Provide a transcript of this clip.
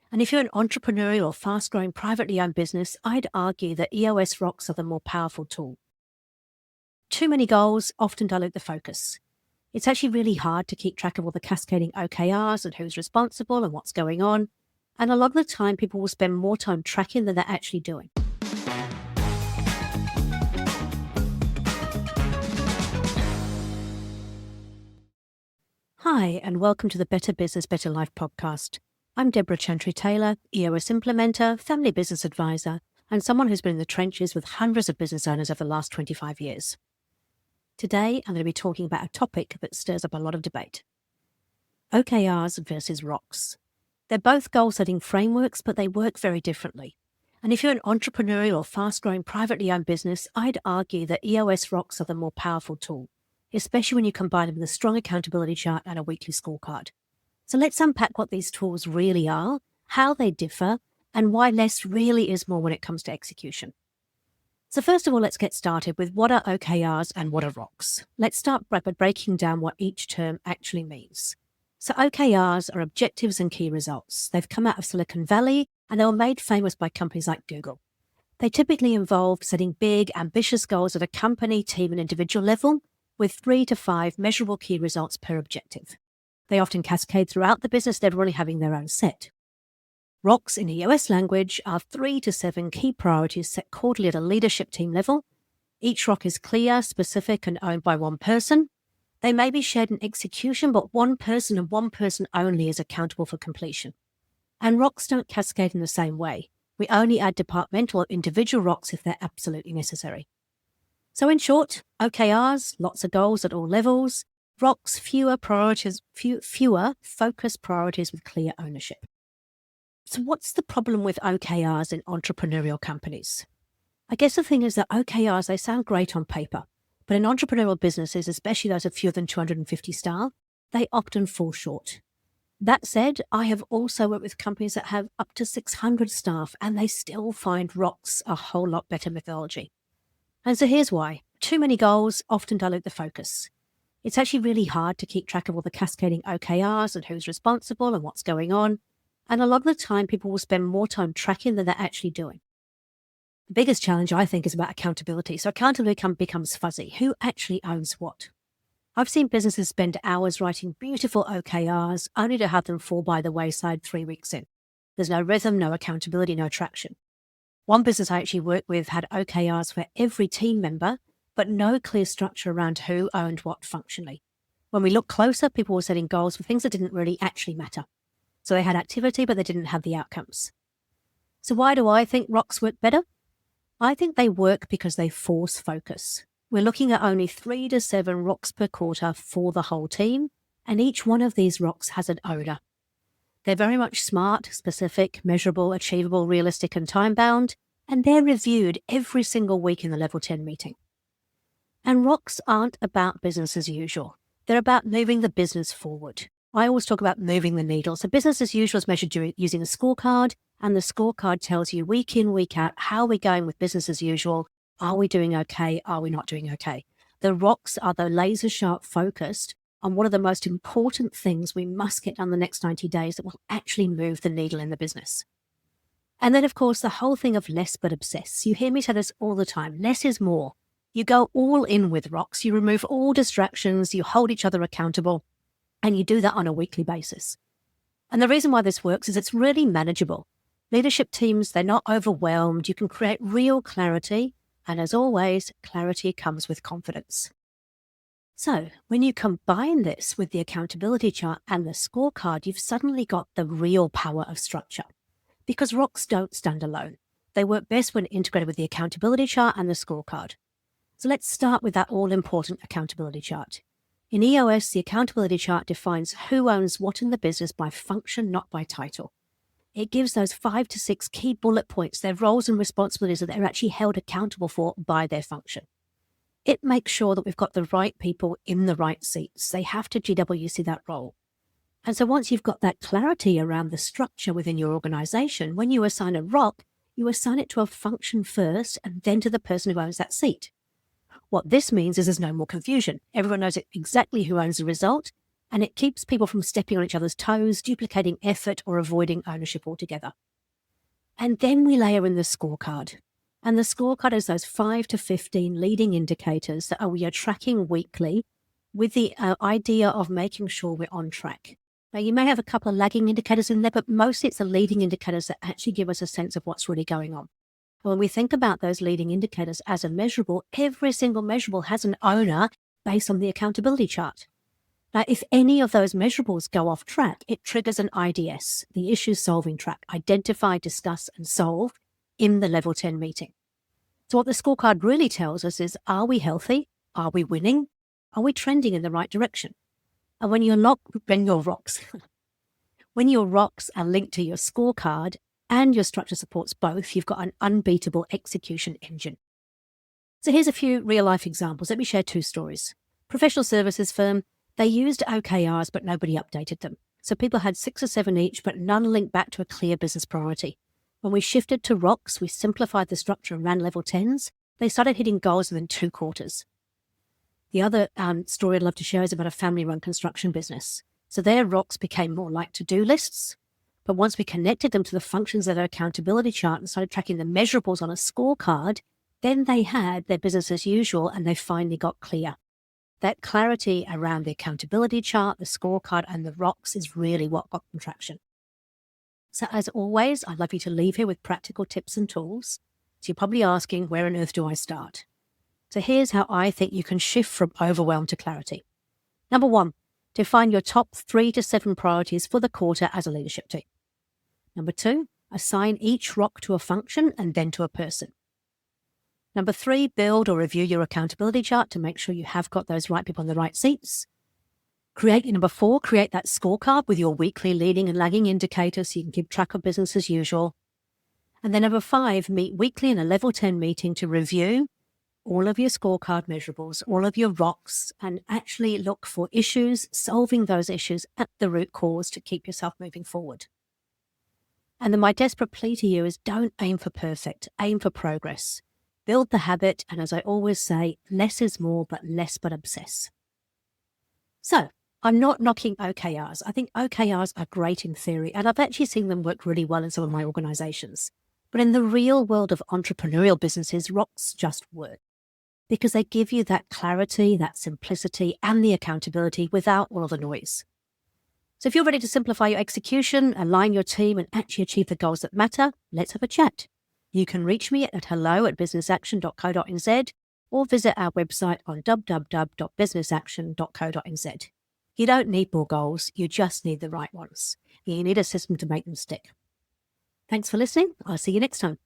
And if you're an entrepreneurial or fast-growing privately owned business, I'd argue that EOS Rocks are the more powerful tool. Too many goals often dilute the focus. It's actually really hard to keep track of all the cascading OKRs and who's responsible and what's going on. And a lot of the time, people will spend more time tracking than they're actually doing. Hi, and welcome to the Better Business, Better Life podcast. I'm Debra Chantry-Taylor, EOS implementer, family business advisor, and someone who's been in the trenches with hundreds of business owners over the last 25 years. Today, I'm going to be talking about a topic that stirs up a lot of debate. OKRs versus Rocks. They're both goal-setting frameworks, but they work very differently. And if you're an entrepreneurial or fast-growing privately owned business, I'd argue that EOS Rocks are the more powerful tool, especially when you combine them with a strong accountability chart and a weekly scorecard. So let's unpack what these tools really are, how they differ, and why less really is more when it comes to execution. So first of all, let's get started with what are OKRs and what are Rocks. Let's start by breaking down what each term actually means. So OKRs are objectives and key results. They've come out of Silicon Valley and they were made famous by companies like Google. They typically involve setting big, ambitious goals at a company, team, and individual level with 3 to 5 measurable key results per objective. They often cascade throughout the business, everyone having their own set. Rocks in EOS language are 3 to 7 key priorities set quarterly at a leadership team level. Each rock is clear, specific, and owned by one person. They may be shared in execution, but one person and one person only is accountable for completion. And rocks don't cascade in the same way. We only add departmental or individual rocks if they're absolutely necessary. So in short, OKRs, lots of goals at all levels. Rocks, fewer focused priorities with clear ownership. So what's the problem with OKRs in entrepreneurial companies? I guess the thing is that OKRs, they sound great on paper, but in entrepreneurial businesses, especially those of fewer than 250 staff, they often fall short. That said, I have also worked with companies that have up to 600 staff and they still find Rocks a whole lot better methodology. And so here's why. Too many goals often dilute the focus. It's actually really hard to keep track of all the cascading OKRs and who's responsible and what's going on. And a lot of the time, people will spend more time tracking than they're actually doing. The biggest challenge, I think, is about accountability. So accountability becomes fuzzy. Who actually owns what? I've seen businesses spend hours writing beautiful OKRs only to have them fall by the wayside 3 weeks in. There's no rhythm, no accountability, no traction. One business I actually worked with had OKRs for every team member, but no clear structure around who owned what functionally. When we looked closer, people were setting goals for things that didn't really actually matter. So they had activity, but they didn't have the outcomes. So why do I think Rocks work better? I think they work because they force focus. We're looking at only 3 to 7 rocks per quarter for the whole team, and each one of these rocks has an owner. They're very much smart, specific, measurable, achievable, realistic, and time-bound, and they're reviewed every single week in the Level 10 meeting. And rocks aren't about business as usual. They're about moving the business forward. I always talk about moving the needle. So business as usual is measured using a scorecard, and the scorecard tells you week in, week out, how are we going with business as usual? Are we doing okay? Are we not doing okay? The rocks are the laser sharp focused on what are the most important things we must get done the next 90 days that will actually move the needle in the business. And then, of course, the whole thing of less but obsess. You hear me say this all the time. Less is more. You go all in with rocks. You remove all distractions. You hold each other accountable. And you do that on a weekly basis. And the reason why this works is it's really manageable. Leadership teams, they're not overwhelmed. You can create real clarity. And as always, clarity comes with confidence. So when you combine this with the accountability chart and the scorecard, you've suddenly got the real power of structure. Because rocks don't stand alone. They work best when integrated with the accountability chart and the scorecard. So let's start with that all-important accountability chart. In EOS, the accountability chart defines who owns what in the business by function, not by title. It gives those 5 to 6 key bullet points, their roles and responsibilities that they're actually held accountable for by their function. It makes sure that we've got the right people in the right seats. They have to GWC that role. And so once you've got that clarity around the structure within your organization, when you assign a rock, you assign it to a function first and then to the person who owns that seat. What this means is there's no more confusion. Everyone knows exactly who owns the result, And it keeps people from stepping on each other's toes, duplicating effort, or avoiding ownership altogether. And then we layer in the scorecard. And the scorecard is those 5 to 15 leading indicators that we are tracking weekly with the idea of making sure we're on track. Now, you may have a couple of lagging indicators in there, but mostly it's the leading indicators that actually give us a sense of what's really going on. When we think about those leading indicators as a measurable, every single measurable has an owner based on the accountability chart. Now, if any of those measurables go off track, it triggers an IDS, the issue solving track, identify, discuss, and solve in the level 10 meeting. So what the scorecard really tells us is, are we healthy? Are we winning? Are we trending in the right direction? And when your rocks are linked to your scorecard and your structure supports both, you've got an unbeatable execution engine. So here's a few real-life examples. Let me share 2 stories. Professional services firm, they used OKRs, but nobody updated them. So people had 6 or 7 each, but none linked back to a clear business priority. When we shifted to Rocks, we simplified the structure and ran level 10s. They started hitting goals within 2 quarters. The other story I'd love to share is about a family-run construction business. So their Rocks became more like to-do lists. But once we connected them to the functions of their accountability chart and started tracking the measurables on a scorecard, then they had their business as usual and they finally got clear. That clarity around the accountability chart, the scorecard, and the Rocks is really what got them traction. So as always, I'd love you to leave here with practical tips and tools. So you're probably asking, where on earth do I start? So here's how I think you can shift from overwhelm to clarity. Number 1, define your top 3 to 7 priorities for the quarter as a leadership team. Number 2, assign each rock to a function and then to a person. Number 3, build or review your accountability chart to make sure you have got those right people in the right seats. Number 4, create that scorecard with your weekly leading and lagging indicators so you can keep track of business as usual. And then number 5, meet weekly in a level 10 meeting to review all of your scorecard measurables, all of your rocks, and actually look for issues, solving those issues at the root cause to keep yourself moving forward. And then my desperate plea to you is, don't aim for perfect, aim for progress. Build the habit, and as I always say, less is more, but less but obsess. So, I'm not knocking OKRs. I think OKRs are great in theory, and I've actually seen them work really well in some of my organizations. But in the real world of entrepreneurial businesses, rocks just work because they give you that clarity, that simplicity, and the accountability without all of the noise. So if you're ready to simplify your execution, align your team, and actually achieve the goals that matter, let's have a chat. You can reach me at hello@businessaction.co.nz or visit our website on www.businessaction.co.nz. You don't need more goals, you just need the right ones. You need a system to make them stick. Thanks for listening. I'll see you next time.